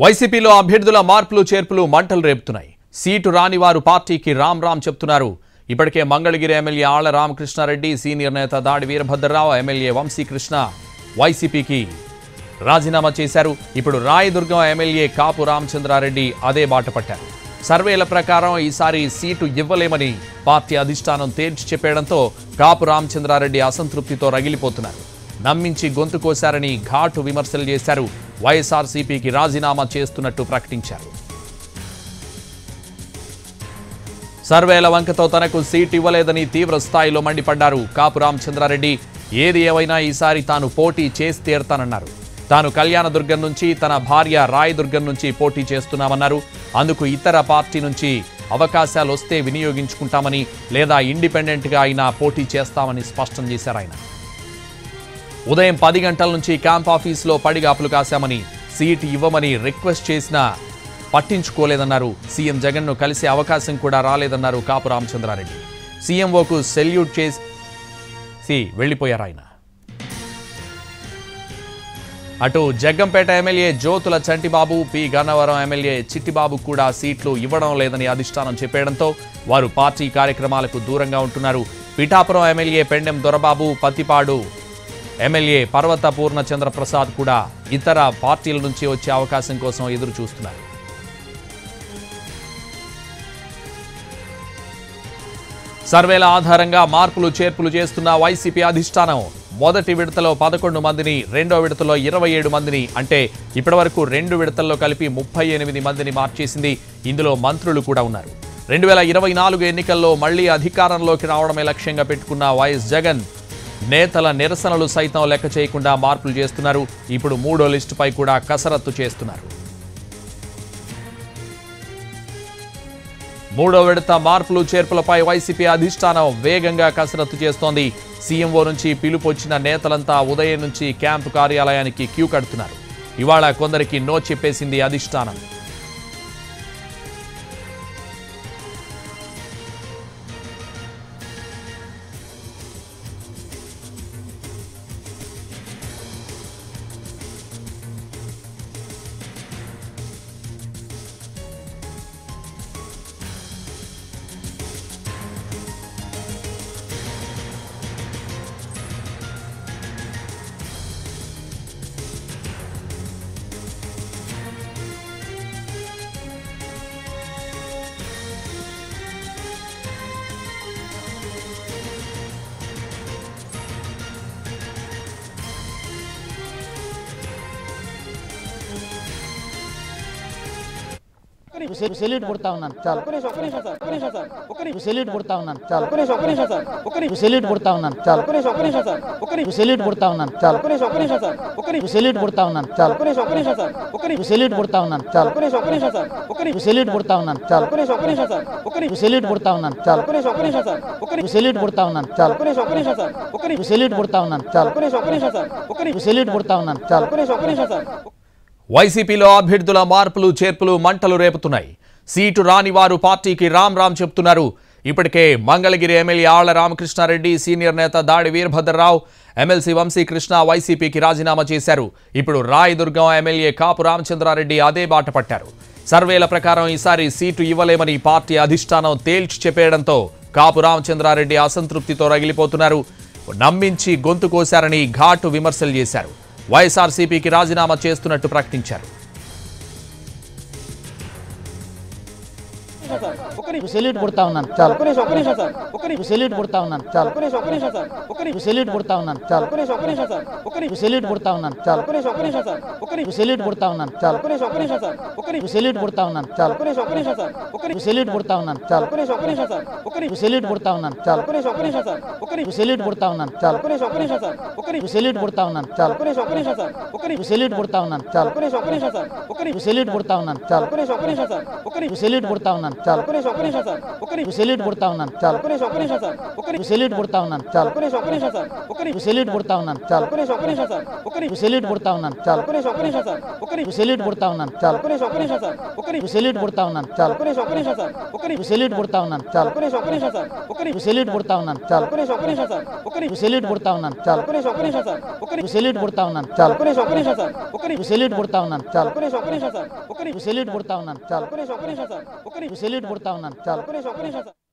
వైసీపీలో అభ్యర్థుల మార్పులు చేర్పులు మంటలు రేపుతున్నాయి. సీటు రాని వారు పార్టీకి రామ్ రామ్ చెప్తున్నారు. ఇప్పటికే మంగళగిరి ఎమ్మెల్యే ఆళ్ల రామకృష్ణారెడ్డి, సీనియర్ నేత దాడి వీరభద్రరావు, ఎమ్మెల్యే వంశీకృష్ణ వైసీపీకి రాజీనామా చేశారు. ఇప్పుడు రాయదుర్గం ఎమ్మెల్యే కాపు రామచంద్రారెడ్డి అదే బాట పట్టారు. సర్వేల ప్రకారం ఈసారి సీటు ఇవ్వలేమని పార్టీ అధిష్టానం తేల్చి చెప్పడంతో కాపు రామచంద్రారెడ్డి అసంతృప్తితో రగిలిపోతున్నారు. నమ్మించి గొంతు కోశారని ఘాటు విమర్శలు చేశారు. వైఎస్ఆర్సీపీకి రాజీనామా చేస్తున్నట్టు ప్రకటించారు. సర్వేల వంకతో తనకు సీట్ ఇవ్వలేదని తీవ్ర స్థాయిలో మండిపడ్డారు కాపు రామచంద్రారెడ్డి. ఏది ఏమైనా ఈసారి తాను పోటీ చేసి తీరుతానన్నారు. తాను కళ్యాణదుర్గం నుంచి, తన భార్య రాయదుర్గం నుంచి పోటీ చేస్తున్నామన్నారు. అందుకు ఇతర పార్టీ నుంచి అవకాశాలు వస్తే వినియోగించుకుంటామని, లేదా ఇండిపెండెంట్గా అయినా పోటీ చేస్తామని స్పష్టం చేశారు ఆయన. ఉదయం 10 గంటల నుంచి క్యాంప్ ఆఫీసులో పడిగాపులు కాశామని, సీటు ఇవ్వమని రిక్వెస్ట్ చేసినా పట్టించుకోలేదన్నారు. సీఎం జగన్ను కలిసే అవకాశం కూడా రాలేదన్నారు కాపు రామచంద్రారెడ్డి. సీఎంఓకు సెల్యూట్ చేసి వెళ్లిపోయారు ఆయన. అటు Jaggampeta MLA Jyothula Chantibabu, P Gannavaram MLA Chittibabu కూడా సీట్లు ఇవ్వడం లేదని అధిష్టానం చెప్పడంతో వారు పార్టీ కార్యక్రమాలకు దూరంగా ఉంటున్నారు. పిఠాపురం ఎమ్మెల్యే పెండెం దొరబాబు, పత్తిపాడు ఎమ్మెల్యే పర్వత పూర్ణచంద్రప్రసాద్ కూడా ఇతర పార్టీల నుంచి వచ్చే అవకాశం కోసం ఎదురు చూస్తున్నారు. సర్వేల ఆధారంగా మార్పులు చేర్పులు చేస్తున్న వైసీపీ అధిష్టానం మొదటి విడతలో 11 మందిని, రెండో విడతలో 27 మందిని, అంటే ఇప్పటివరకు 2 విడతల్లో కలిపి 38 మందిని మార్చేసింది. ఇందులో మంత్రులు కూడా ఉన్నారు. 2024 ఎన్నికల్లో మళ్లీ అధికారంలోకి రావడమే లక్ష్యంగా పెట్టుకున్న వైఎస్ జగన్ నేతల నిరసనలు సైతం లెక్క చేయకుండా మార్పులు చేస్తున్నారు. ఇప్పుడు 3వ లిస్టుపై కూడా కసరత్తు చేస్తున్నారు. 3వ విడత మార్పులు చేర్పులపై వైసీపీ అధిష్టానం వేగంగా కసరత్తు చేస్తోంది. సీఎంఓ నుంచి పిలుపు వచ్చిన నేతలంతా ఉదయం నుంచి క్యాంపు కార్యాలయానికి క్యూ కడుతున్నారు. ఇవాళ కొందరికి నో చెప్పేసింది అధిష్టానం. సెల్యూట్ కొడతా ఉన్నాను చాలు. సెల్యూట్ కొడతా ఉన్నాను చాలు. సెల్యూట్ కొడతా ఉన్నాను చాలు. సెల్యూట్ కొడతా ఉన్నాను చాలు. సెల్యూట్ కొడతా ఉన్నాను చాలు. సెల్యూట్ కొడతా ఉన్నాను చాలు. సెల్యూట్ కొడతా ఉన్నాను చాలు. సెల్యూట్ కొడతా ఉన్నాను చాలు. సెల్యూట్ కొడతా ఉన్నాను చాలు. సెల్యూట్ కొడతా ఉన్నాను చాలు. సెల్యూట్ కొడతా ఉన్నాను చాలు. వైసీపీలో అభ్యర్థుల మార్పులు చేర్పులు మంటలు రేపుతున్నాయి. సీటు రాని వారు పార్టీకి రామ్ రామ్ చెప్తున్నారు. ఇప్పటికే మంగళగిరి ఎమ్మెల్యే ఆళ్ల రామకృష్ణారెడ్డి, సీనియర్ నేత దాడి వీరభద్రరావు, ఎమ్మెల్సీ వంశీకృష్ణ వైసీపీకి రాజీనామా చేశారు. ఇప్పుడు రాయదుర్గం ఎమ్మెల్యే కాపు రామచంద్రారెడ్డి అదే బాట పట్టారు. సర్వేల ప్రకారం ఈసారి సీటు ఇవ్వలేమని పార్టీ అధిష్టానం తేల్చి చెప్పేయడంతో కాపు రామచంద్రారెడ్డి అసంతృప్తితో రగిలిపోతున్నారు. నమ్మించి గొంతు కోశారని ఘాటు విమర్శలు చేశారు. వైఎస్ఆర్సీపీకి రాజీనామా చేస్తున్నట్టు ప్రకటించారు. సెల్యూట్ కొడతా ఉన్నాను చాలు. సెల్యూట్ కొడతా ఉన్నాను చాలు. సెల్యూట్ కొడతా ఉన్నాను చాలు. సెల్యూట్ కొడతా ఉన్నాను చాలు. సెల్యూట్ కొడతా ఉన్నాను చాలు. సెల్యూట్ కొడతా ఉన్నాను చాలు. సెల్యూట్ కొడతా ఉన్నాను చాలు. సెల్యూట్ కొడతా ఉన్నాను చాలు. సెల్యూట్ కొడతా ఉన్నాను చాలు. సెల్యూట్ కొడతా ఉన్నాను చాలు. సెల్యూట్ కొడతా ఉన్నాను చాలు. సెల్యూట్ కొడతా ఉన్నాను చాలు. సెల్యూట్ కొడతా ఉన్నాను చాలు. సెల్యూట్ కొడతా ఉన్నాను చాలు సెల్యూట్ కొడతా ఉన్నాను చాలు సెల్యూట్ కొడతా ఉన్నాను చాలు సెల్యూట్ కొడతా ఉన్నాను చాలు సెల్యూట్ కొడతా ఉన్నాను చాలు సెల్యూట్ కొడతా ఉన్నాను చాలు సెల్యూట్ కొడతా ఉన్నాను చాలు సెల్యూట్ కొడతా ఉన్నాను చాలు సెల్యూట్ కొడతా ఉన్నాను చాలు సెల్యూట్ కొడతా ఉన్నాను చాలు సెల్యూట్ కొడతా ఉన్నాను చాలు సెల్యూట్ కొడతా ఉన్నాను చాలు సెల్యూట్ కొడతా ఉన్నాను చాలు